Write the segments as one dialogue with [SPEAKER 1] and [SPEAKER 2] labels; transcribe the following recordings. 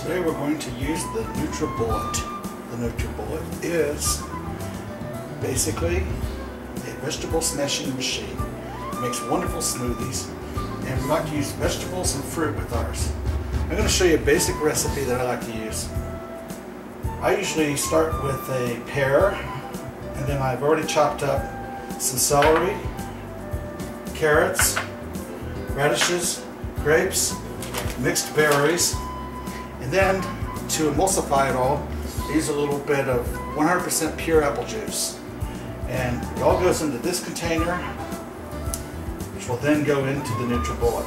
[SPEAKER 1] Today we're going to use the Nutribullet. The Nutribullet is basically a vegetable smashing machine. It makes wonderful smoothies, and we like to use vegetables and fruit with ours. I'm going to show you a basic recipe that I like to use. I usually start with a pear, and then I've already chopped up some celery, carrots, radishes, grapes, mixed berries, and then to emulsify it all, I use a little bit of 100% pure apple juice. And it all goes into this container, which will then go into the Nutribullet.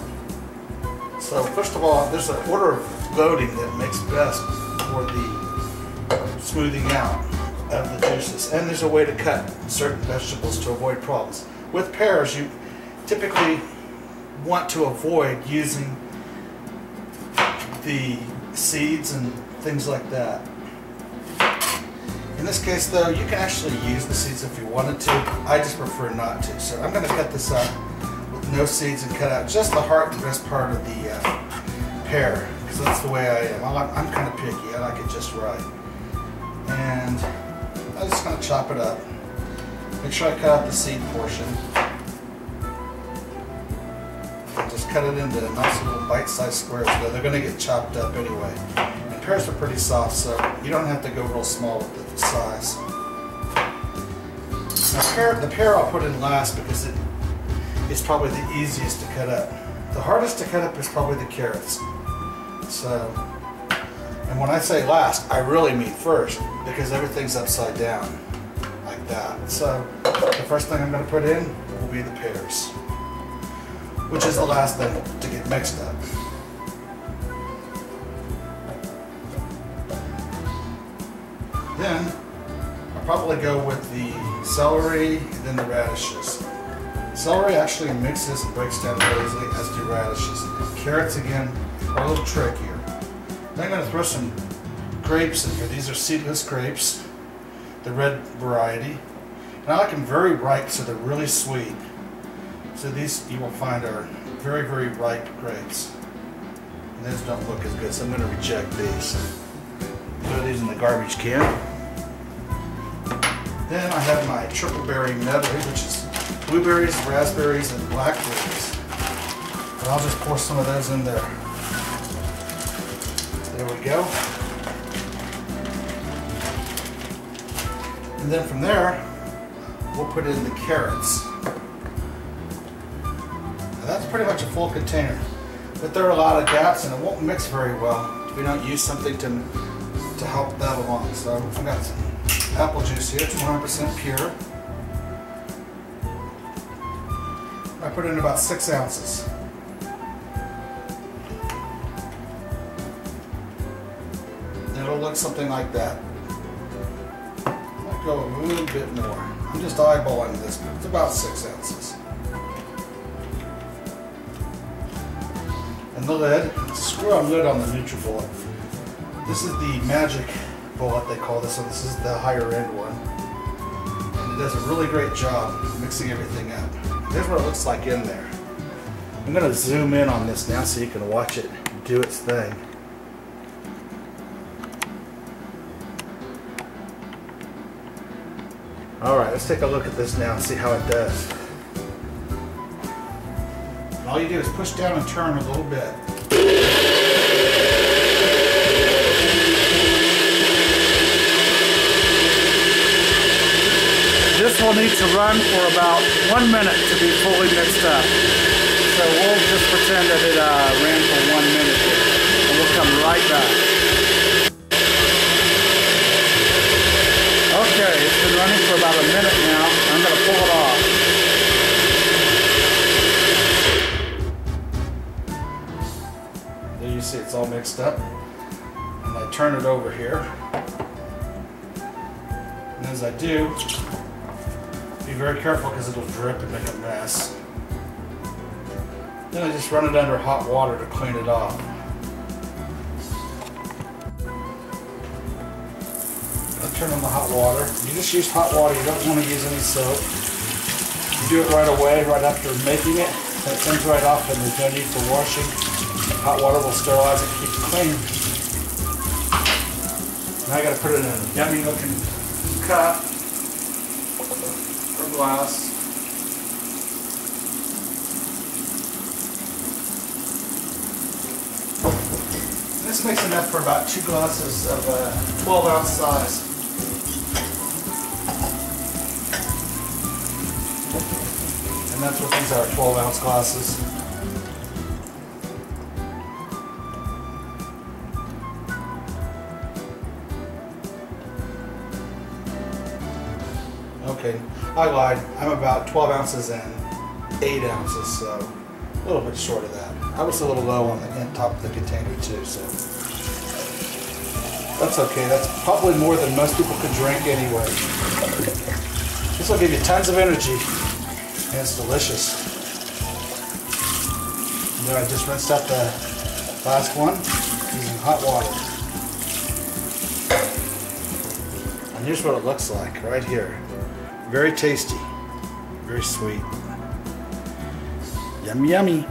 [SPEAKER 1] So first of all, there's an order of loading that makes best for the smoothing out of the juices. And there's a way to cut certain vegetables to avoid problems. With pears, you typically want to avoid using the seeds and things like that. In this case though, you can actually use the seeds if you wanted to. I just prefer not to. So I'm going to cut this up with no seeds and cut out just the heart and best part of the pear, because that's the way I am. I'm kind of picky. I like it just right. And I'm just going to chop it up. Make sure I cut out the seed portion. Just cut it into nice little bite-sized squares, though they're going to get chopped up anyway. And pears are pretty soft, so you don't have to go real small with the size. Now, the pear I'll put in last because it is probably the easiest to cut up. The hardest to cut up is probably the carrots. So, and when I say last, I really mean first, because everything's upside down like that. So the first thing I'm going to put in will be the pears, which is the last thing to get mixed up. Then I'll probably go with the celery and then the radishes. Celery actually mixes and breaks down very easily, as do radishes. Carrots, again, are a little trickier. Then I'm going to throw some grapes in here. These are seedless grapes, the red variety. And I like them very ripe, so they're really sweet. So these you will find are very, very ripe grapes. And those don't look as good, so I'm going to reject these. Throw these in the garbage can. Then I have my triple berry medley, which is blueberries, raspberries, and blackberries. And I'll just pour some of those in there. There we go. And then from there, we'll put in the carrots. That's pretty much a full container, but there are a lot of gaps and it won't mix very well if we don't use something to help that along. So I've got some apple juice here, it's 100% pure. I put in about 6 ounces. And it'll look something like that. I might go a little bit more. I'm just eyeballing this, but it's about 6 ounces. And the lid, it's a screw-on lid on the Nutribullet. This is the magic bullet, they call this one. This is the higher end one. And it does a really great job mixing everything up. Here's what it looks like in there. I'm going to zoom in on this now so you can watch it do its thing. Alright, let's take a look at this now and see how it does. All you do is push down and turn a little bit. This will need to run for about 1 minute to be fully mixed up. So we'll just pretend that it ran for 1 minute here. And we'll come right back. Okay, it's been running for about a minute now. I'm going to pull it off. You see it's all mixed up, and I turn it over here, and as I do, be very careful because it'll drip and make a mess. Then I just run it under hot water to clean it off. I turn on the hot water. You just use hot water, you don't want to use any soap. You do it right away, right after making it, so it comes right off and there's no need for washing. Hot water will sterilize it, keep it clean. Now I got to put it in a yummy looking cup or glass. This makes enough for about 2 glasses of 12-ounce size. And that's what these are, 12-ounce glasses. Okay, I lied. I'm about 12 ounces in, 8 ounces, so a little bit short of that. I was a little low on the top of the container too, so that's okay. That's probably more than most people could drink anyway. This will give you tons of energy, and it's delicious. And then I just rinsed out the last one using hot water. And here's what it looks like right here. Very tasty, very sweet. Yummy, yummy.